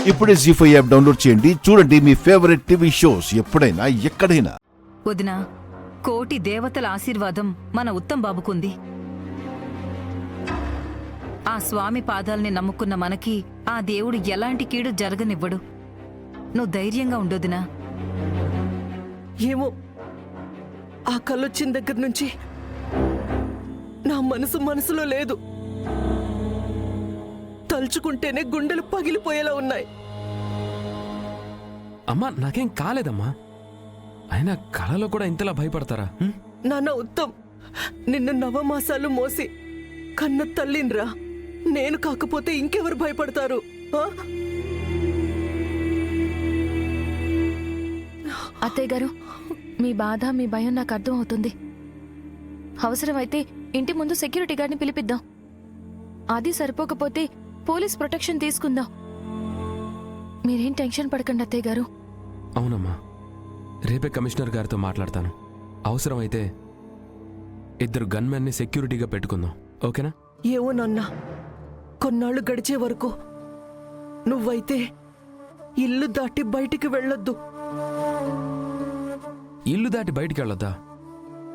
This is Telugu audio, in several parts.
ఇప్పుడే జీ5 యాప్ డౌన్లోడ్ చేయండి. చూడండి మీ ఫేవరెట్ టీవీ షోస్ ఎప్పుడైనా ఎక్కడైనా. వదినా, కోటి దేవతల ఆశీర్వాదం మన ఉత్తమ్ బాబుకుంది. ఆ స్వామి పాదాల్ని నమ్ముకున్న మనకి ఆ దేవుడు ఎలాంటి కీడు జరగనివ్వడు. నువ్వు ధైర్యంగా ఉండొదినా. ఏమో, ఆ కళ్ళొచ్చిన దగ్గర నుంచి నా మనసులో లేదు. తలుచుకుంటేనే గుండెలు పగిలిపోయేలా ఉన్నాయి. అమ్మా, నాకేం కాలేదమ్మా. అయినా కళలో కూడా ఇంతలా భయపడతారా? నాన్న ఉత్తమ్, నిన్ను నవమాసాలు మోసి కన్న తల్లిన్రా. నేను కాకపోతే ఇంకెవరు భయపడతారు? అత్తయ్య గారు, మీ బాధ, మీ భయం నాకు అర్థం అవుతుంది. అవసరమైతే ఇంటి ముందు సెక్యూరిటీ గార్డ్ని పిలిపిద్దాం. అది సరిపోకపోతే పోలీస్ ప్రొటెక్షన్ తీసుకుందాం. మీరేం టెన్షన్ పడకండి అత్తయ్య గారు. అవునమ్మా, రేపే కమిషనర్ గారితో మాట్లాడతాను. అవసరమైతే 2 గన్మెన్ని సెక్యూరిటీగా పెట్టుకుందాం. ఓకేనా? ఏవో నాన్న, కొన్నాళ్ళు గడిచే వరకు నువ్వైతే ఇల్లు దాటి బయటికి వెళ్ళొద్దు. ఇల్లు దాటి బయటికి వెళ్ళొద్దా?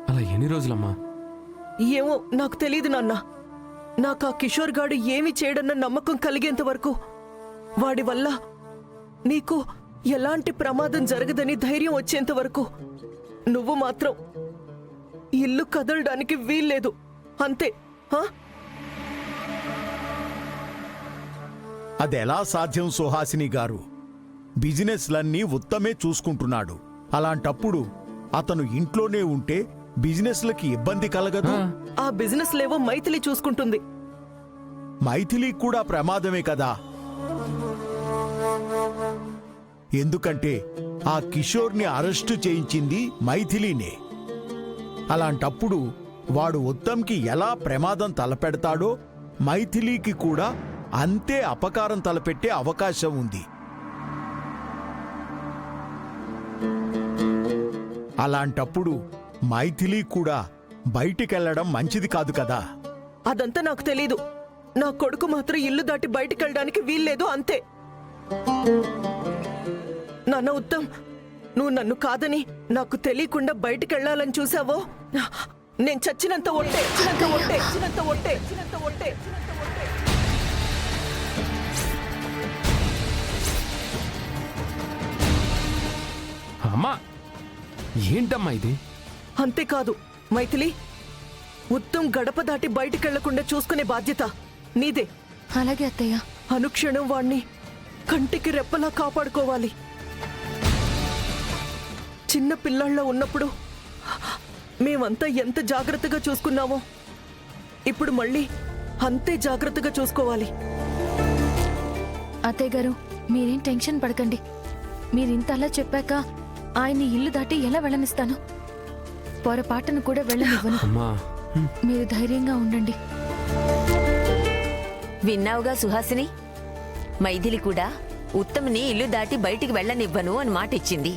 అలా ఎన్ని రోజులమ్మా? ఏమో, నాకు తెలీదు నాన్న. నాకు ఆ కిషోర్ గాడు ఏమి చేయడన్న నమ్మకం కలిగేంత వరకు, వాడి వల్ల నీకు ఎలాంటి ప్రమాదం జరగదని ధైర్యం వచ్చేంత వరకు నువ్వు మాత్రం ఇల్లు కదలడానికి వీల్లేదు. అంతే. అదెలా సాధ్యం సుహాసిని గారు? బిజినెస్లన్నీ ఉత్తమే చూసుకుంటున్నాడు. అలాంటప్పుడు అతను ఇంట్లోనే ఉంటే బిజినెస్లకి ఇబ్బంది కలగదు. ఆ బిజినెస్ లేవో మైథిలి చూసుకుంటుంది. మైథిలి కూడా ప్రమాదమే కదా. ఎందుకంటే ఆ కిషోర్ని అరెస్టు చేయించింది మైథిలినే. అలాంటప్పుడు వాడు ఉత్తమ్కి ఎలా ప్రమాదం తలపెడతాడో మైథిలికి కూడా అంతే అపకారం తలపెట్టే అవకాశం ఉంది. అలాంటప్పుడు మైథిలి కూడా బయటికెళ్లడం మంచిది కాదు కదా. అదంతా నాకు తెలీదు. నా కొడుకు మాత్రం ఇల్లు దాటి బయటికెళ్ళడానికి వీల్లేదు, అంతే. నాన్న ఉత్తమ్, నువ్వు నన్ను కాదని నాకు తెలియకుండా బయటికెళ్లాలని చూసావో, నేను చచ్చినంత ఒట్టే. అమ్మా, ఏంటమ్మా ఇది? అంతేకాదు మైథిలి, ఉత్తమ్ గడప దాటి బయటికెళ్లకుండా చూసుకునే బాధ్యత నీదే. అలాగే అత్తయ్య. అనుక్షణం వాణ్ణి కంటికి రెప్పలా కాపాడుకోవాలి. చిన్న పిల్లళ్ళ ఉన్నప్పుడు మేమంతా ఎంత జాగ్రత్తగా చూసుకున్నామో ఇప్పుడు మళ్ళీ అంతే జాగ్రత్తగా చూసుకోవాలి. అత్తయ్య గారు, మీరేం టెన్షన్ పడకండి. మీరింతలా చెప్పాక ఆయన్ని ఇల్లు దాటి ఎలా వెళ్ళనిస్తాను? పొరపాటును కూడా వెళ్ళనివ్వను. మీరు ధైర్యంగా ఉండండి. విన్నావుగా సుహాసిని, మైథిలి కూడా ఉత్తమ్ని ఇల్లు దాటి బయటికి వెళ్ళనివ్వను అని మాట ఇచ్చింది.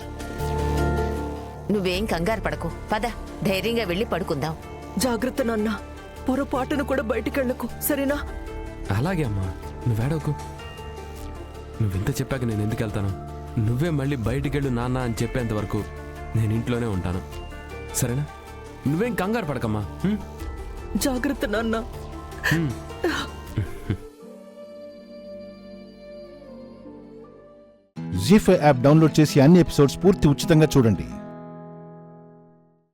నువ్వేం కంగారు పడకు, పద ధైర్యంగా వెళ్ళి పడుకుందాం. జాగ్రత్త నాన్న, పొరపాటును కూడా బయటికెళ్లకు, సరేనా? అలాగే అమ్మా, నువ్వేడవకు. నువ్వింత చెప్పాక నేను ఎందుకు వెళ్తాను? నువ్వే మళ్ళీ బయటికెళ్ళు నాన్న అని చెప్పేంత వరకు నేను ఇంట్లోనే ఉంటాను, సరేనా? నువ్వేం కంగారు పడకమ్మా. జాగ్రత్త నాన్న. జీ5 యాప్ డౌన్లోడ్ చేసి అన్ని ఎపిసోడ్స్ పూర్తి ఉచితంగా చూడండి.